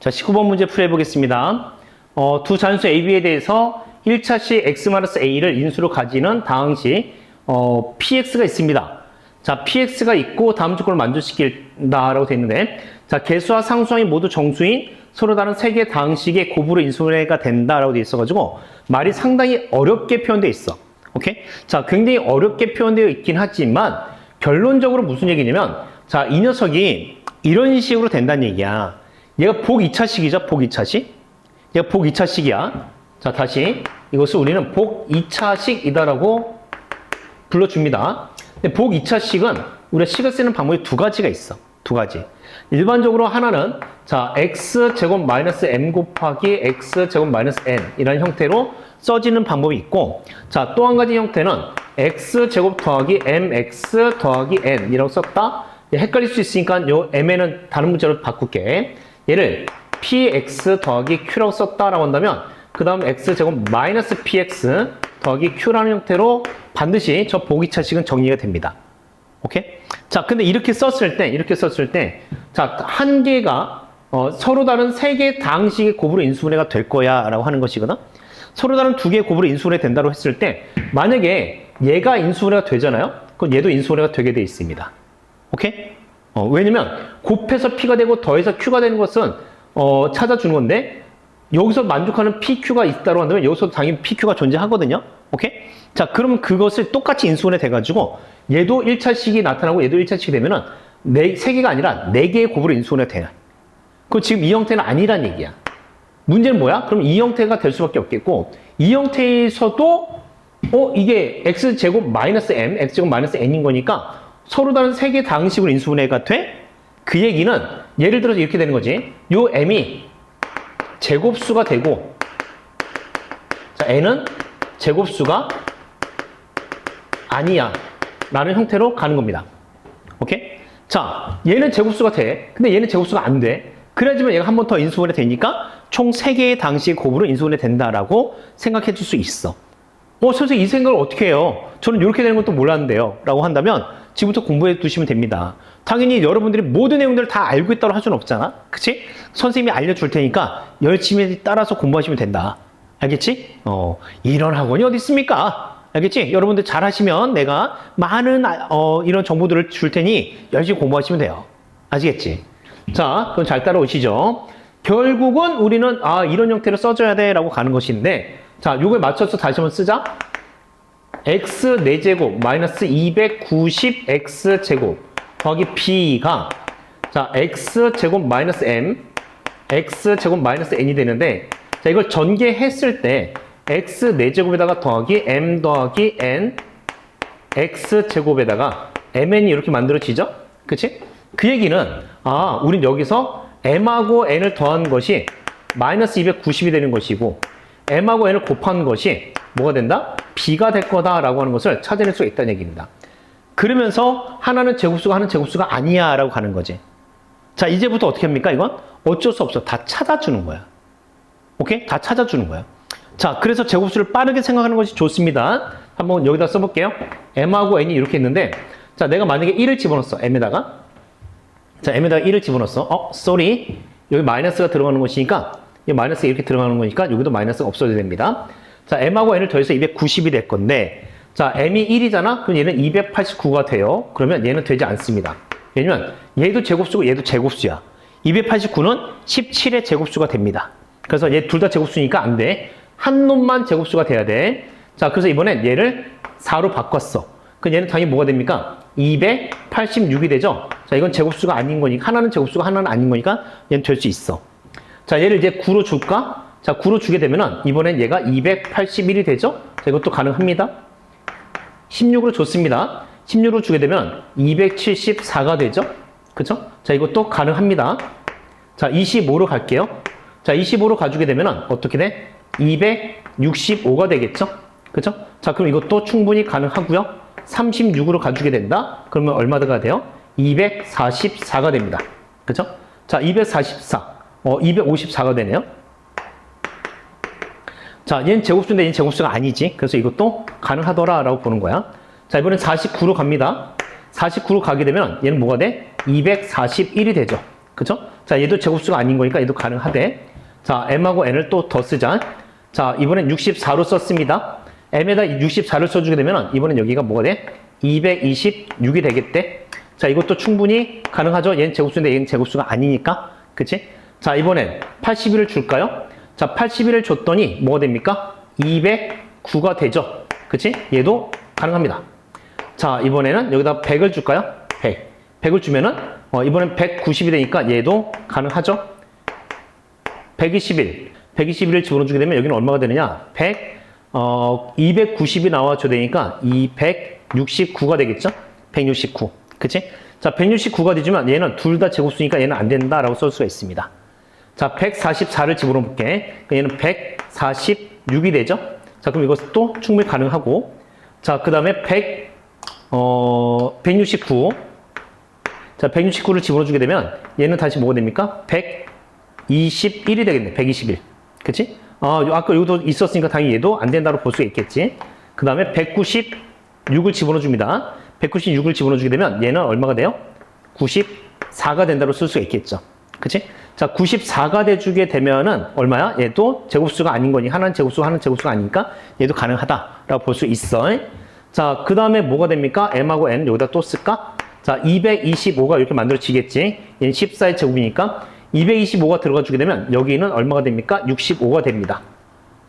자, 19번 문제 풀어보겠습니다. 두 잔수 AB에 대해서 1차식 x-a를 인수로 가지는 다항식 px가 있습니다. 자, px가 있고 다음 조건을 만족시킨다라고 되어 있는데, 자, 개수와 상수항이 모두 정수인 서로 다른 세 개의 다항식의 곱으로 인수가 된다라고 되어 있어가지고 말이 상당히 어렵게 표현되어 있어. 오케이? 자, 굉장히 어렵게 표현되어 있긴 하지만 결론적으로 무슨 얘기냐면, 자, 이 녀석이 이런 식으로 된다는 얘기야. 얘가 복 2차식이죠, 복 2차식. 얘가 복 2차식이야. 자, 다시 이것을 우리는 복 2차식이다라고 불러줍니다. 근데 복 2차식은 우리가 식을 쓰는 방법이 두 가지가 있어. 두 가지. 일반적으로 하나는 자, x제곱 마이너스 m 곱하기 x제곱 마이너스 n 이라는 형태로 써지는 방법이 있고, 자, 또 한 가지 형태는 x제곱 더하기 mx 더하기 n 이라고 썼다. 헷갈릴 수 있으니까 요 m에는 다른 문자로 바꿀게. 얘를 px 더하기 q라고 썼다라고 한다면 그 다음 x제곱 마이너스 px 더하기 q라는 형태로 반드시 저 보기차식은 정리가 됩니다. 오케이? 자, 근데 이렇게 썼을 때, 자, 한 개가 서로 다른 세 개의 다항식의 곱으로 인수분해가 될 거야 라고 하는 것이거든. 서로 다른 두 개의 곱으로 인수분해 된다고 했을 때, 만약에 얘가 인수분해가 되잖아요? 그럼 얘도 인수분해가 되게 돼 있습니다. 오케이? 왜냐면 곱해서 p가 되고 더해서 q가 되는 것은 찾아주는 건데, 여기서 만족하는 PQ가 있다고 한다면 여기서 당연히 PQ가 존재하거든요. 오케이? 자, 그러면 그것을 똑같이 인수분해 돼가지고 얘도 1차식이 나타나고 얘도 1차식이 되면은 세 개가 아니라 네 개의 곱으로 인수분해 돼요. 그 지금 이 형태는 아니란 얘기야. 문제는 뭐야? 그럼 이 형태가 될 수밖에 없겠고, 이 형태에서도 이게 x제곱 마이너스 m, x제곱 마이너스 n인 거니까 서로 다른 세 개의 다항식으로 인수분해가 돼? 그 얘기는 예를 들어서 이렇게 되는 거지. 요 m이 제곱수가 되고, 자, n은 제곱수가 아니야 라는 형태로 가는 겁니다. 오케이? 자, 얘는 제곱수가 돼. 근데 얘는 제곱수가 안 돼. 그래야지만 얘가 한 번 더 인수분해 되니까 총 3개의 당식의 곱으로 인수분해 된다라고 생각해 줄 수 있어. 선생님 이 생각을 어떻게 해요? 저는 이렇게 되는 것도 몰랐는데요 라고 한다면 지금부터 공부해 두시면 됩니다. 당연히 여러분들이 모든 내용들을 다 알고 있다고 할 수는 없잖아. 그치? 선생님이 알려줄 테니까 열심히 따라서 공부하시면 된다. 알겠지? 이런 학원이 어디 있습니까? 알겠지? 여러분들 잘 하시면 내가 많은 이런 정보들을 줄 테니 열심히 공부하시면 돼요. 아시겠지? 자, 그럼 잘 따라오시죠. 결국은 우리는 이런 형태로 써줘야 돼 라고 가는 것인데, 자, 요걸 맞춰서 다시 한번 쓰자. x 4제곱 마이너스 290x제곱 더하기 b가, 자, x제곱 마이너스 m, x제곱 마이너스 n이 되는데, 자, 이걸 전개했을 때 x 4제곱에다가 더하기 m 더하기 n x제곱에다가 mn이 이렇게 만들어지죠? 그치? 그 얘기는 우린 여기서 m하고 n을 더한 것이 마이너스 290이 되는 것이고, m하고 n을 곱한 것이 뭐가 된다? b가 될 거다라고 하는 것을 찾아낼 수가 있다는 얘기입니다. 그러면서 하나는 제곱수가 하나는 제곱수가 아니야 라고 가는 거지. 자, 이제부터 어떻게 합니까? 이건 어쩔 수 없어. 다 찾아주는 거야. 오케이? 다 찾아주는 거야. 자, 그래서 제곱수를 빠르게 생각하는 것이 좋습니다. 한번 여기다 써볼게요. m하고 n이 이렇게 있는데, 자, 내가 만약에 1을 집어넣었어. m에다가. 자, m에다가 1을 집어넣었어. sorry. 여기 마이너스가 들어가는 것이니까, 이 마이너스가 이렇게 들어가는 거니까 여기도 마이너스가 없어져야 됩니다. 자, m하고 n을 더해서 290이 될 건데, 자, m이 1이잖아? 그럼 얘는 289가 돼요. 그러면 얘는 되지 않습니다. 왜냐면 얘도 제곱수고 얘도 제곱수야. 289는 17의 제곱수가 됩니다. 그래서 얘 둘 다 제곱수니까 안 돼. 한 놈만 제곱수가 돼야 돼. 자, 그래서 이번엔 얘를 4로 바꿨어. 그럼 얘는 당연히 뭐가 됩니까? 286이 되죠? 자, 이건 제곱수가 아닌 거니까, 하나는 제곱수가 하나는 아닌 거니까 얘는 될 수 있어. 자, 얘를 이제 9로 줄까? 자, 9로 주게 되면은 이번엔 얘가 281이 되죠? 자, 이것도 가능합니다. 16으로 줬습니다. 16으로 주게 되면 274가 되죠? 그쵸? 자, 이것도 가능합니다. 자, 25로 갈게요. 자, 25로 가주게 되면은 어떻게 돼? 265가 되겠죠? 그쵸? 자, 그럼 이것도 충분히 가능하고요. 36으로 가주게 된다? 그러면 얼마가 돼요? 244가 됩니다. 그쵸? 자, 244. 254가 되네요. 자, 얘는 제곱수인데 얘는 제곱수가 아니지. 그래서 이것도 가능하더라라고 보는 거야. 자, 이번엔 49로 갑니다. 49로 가게 되면 얘는 뭐가 돼? 241이 되죠. 그쵸? 자, 얘도 제곱수가 아닌 거니까 얘도 가능하대. 자, m하고 n을 또 더 쓰자. 자, 이번엔 64로 썼습니다. m에다 64를 써주게 되면 이번엔 여기가 뭐가 돼? 226이 되겠대. 자, 이것도 충분히 가능하죠? 얘는 제곱수인데 얘는 제곱수가 아니니까. 그치? 자, 이번엔 81을 줄까요? 자, 81을 줬더니 뭐가 됩니까? 209가 되죠? 그치? 얘도 가능합니다. 자, 이번에는 여기다 100을 줄까요? 100. 100을 주면은, 이번엔 190이 되니까 얘도 가능하죠? 121. 121을 집어넣어주게 되면 여기는 얼마가 되느냐? 290이 나와줘야 되니까 269가 되겠죠? 169. 그치? 자, 169가 되지만 얘는 둘 다 제곱수니까 얘는 안 된다라고 쓸 수가 있습니다. 자, 144를 집어넣어 볼게. 얘는 146이 되죠? 자, 그럼 이것도 충분히 가능하고. 자, 그 다음에 169. 자, 169를 집어넣어 주게 되면 얘는 다시 뭐가 됩니까? 121이 되겠네. 121. 그치? 아까 여기도 있었으니까 당연히 얘도 안 된다고 볼 수가 있겠지. 그 다음에 196을 집어넣어 줍니다. 196을 집어넣어 주게 되면 얘는 얼마가 돼요? 94가 된다고 쓸 수가 있겠죠. 그치? 자, 94가 돼주게 되면은 얼마야? 얘도 제곱수가 아닌 거니. 하나는 제곱수, 하나는 제곱수가 아니니까 얘도 가능하다라고 볼 수 있어. 자, 그 다음에 뭐가 됩니까? m하고 n 여기다 또 쓸까? 자, 225가 이렇게 만들어지겠지. 얘는 14의 제곱이니까 225가 들어가 주게 되면 여기는 얼마가 됩니까? 65가 됩니다.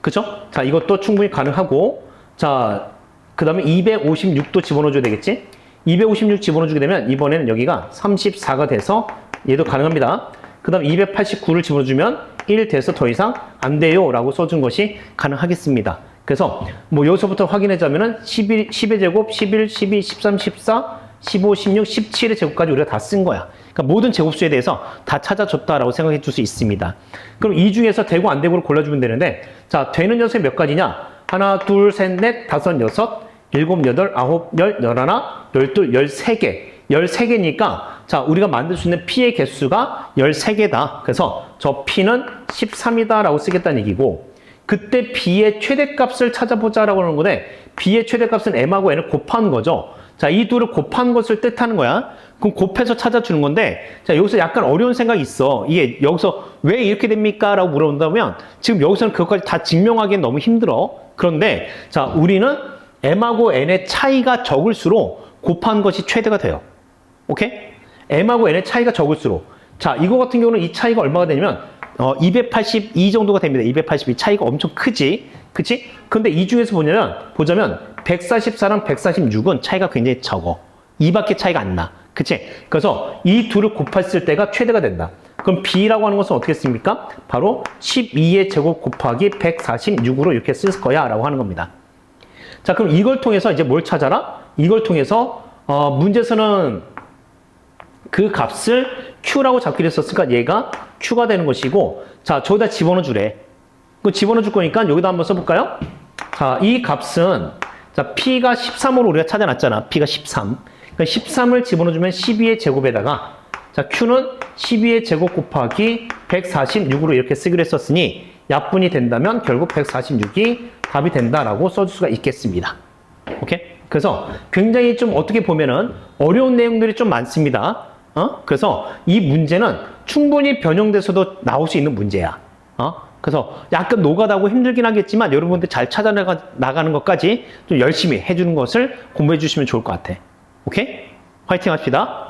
그쵸? 자, 이것도 충분히 가능하고. 자, 그 다음에 256도 집어넣어 줘야 되겠지? 256 집어넣어 주게 되면 이번에는 여기가 34가 돼서 얘도 가능합니다. 그 다음 289를 집어주면 1 돼서 더 이상 안 돼요 라고 써준 것이 가능하겠습니다. 그래서 뭐 여기서부터 확인하자면은 10의 제곱, 11, 12, 13, 14, 15, 16, 17의 제곱까지 우리가 다 쓴 거야. 그러니까 모든 제곱수에 대해서 다 찾아줬다라고 생각해 줄 수 있습니다. 그럼 이 중에서 되고 안 되고를 골라주면 되는데, 자, 되는 녀석이 몇 가지냐? 하나, 둘, 셋, 넷, 다섯, 여섯, 일곱, 여덟, 아홉, 열, 열하나, 열둘, 13개. 13개니까 자, 우리가 만들 수 있는 P의 개수가 13개다. 그래서 저 P는 13이다 라고 쓰겠다는 얘기고, 그때 B의 최대값을 찾아보자라고 하는 건데, B의 최대값은 M하고 N을 곱한 거죠. 자, 이 둘을 곱한 것을 뜻하는 거야. 그럼 곱해서 찾아주는 건데, 자, 여기서 약간 어려운 생각이 있어. 이게 여기서 왜 이렇게 됩니까? 라고 물어본다면, 지금 여기서는 그것까지 다 증명하기엔 너무 힘들어. 그런데, 자, 우리는 M하고 N의 차이가 적을수록 곱한 것이 최대가 돼요. 오케이? M하고 N의 차이가 적을수록. 자, 이거 같은 경우는 이 차이가 얼마가 되냐면, 282 정도가 됩니다. 282. 차이가 엄청 크지? 그치? 근데 이 중에서 보자면, 144랑 146은 차이가 굉장히 적어. 2밖에 차이가 안 나. 그치? 그래서 이 둘을 곱했을 때가 최대가 된다. 그럼 B라고 하는 것은 어떻게 씁니까? 바로 12의 제곱 곱하기 146으로 이렇게 쓸 거야. 라고 하는 겁니다. 자, 그럼 이걸 통해서 이제 뭘 찾아라? 이걸 통해서, 문제에서는 그 값을 Q라고 잡기로 했었으니까 얘가 Q가 되는 것이고, 자, 저기다 집어넣어 주래. 그 집어넣어 줄 거니까 여기다 한번 써볼까요? 자, 이 값은, 자, P가 13으로 우리가 찾아놨잖아. P가 13. 그러니까 13을 집어넣어 주면 12의 제곱에다가, 자, Q는 12의 제곱 곱하기 146으로 이렇게 쓰기로 했었으니, 약분이 된다면 결국 146이 답이 된다라고 써줄 수가 있겠습니다. 오케이? 그래서 굉장히 좀 어떻게 보면은 어려운 내용들이 좀 많습니다. 그래서 이 문제는 충분히 변형돼서도 나올 수 있는 문제야. 그래서 약간 노가다고 힘들긴 하겠지만 여러분들 잘 찾아나가는 것까지 좀 열심히 해주는 것을 공부해 주시면 좋을 것 같아. 오케이? 화이팅 합시다.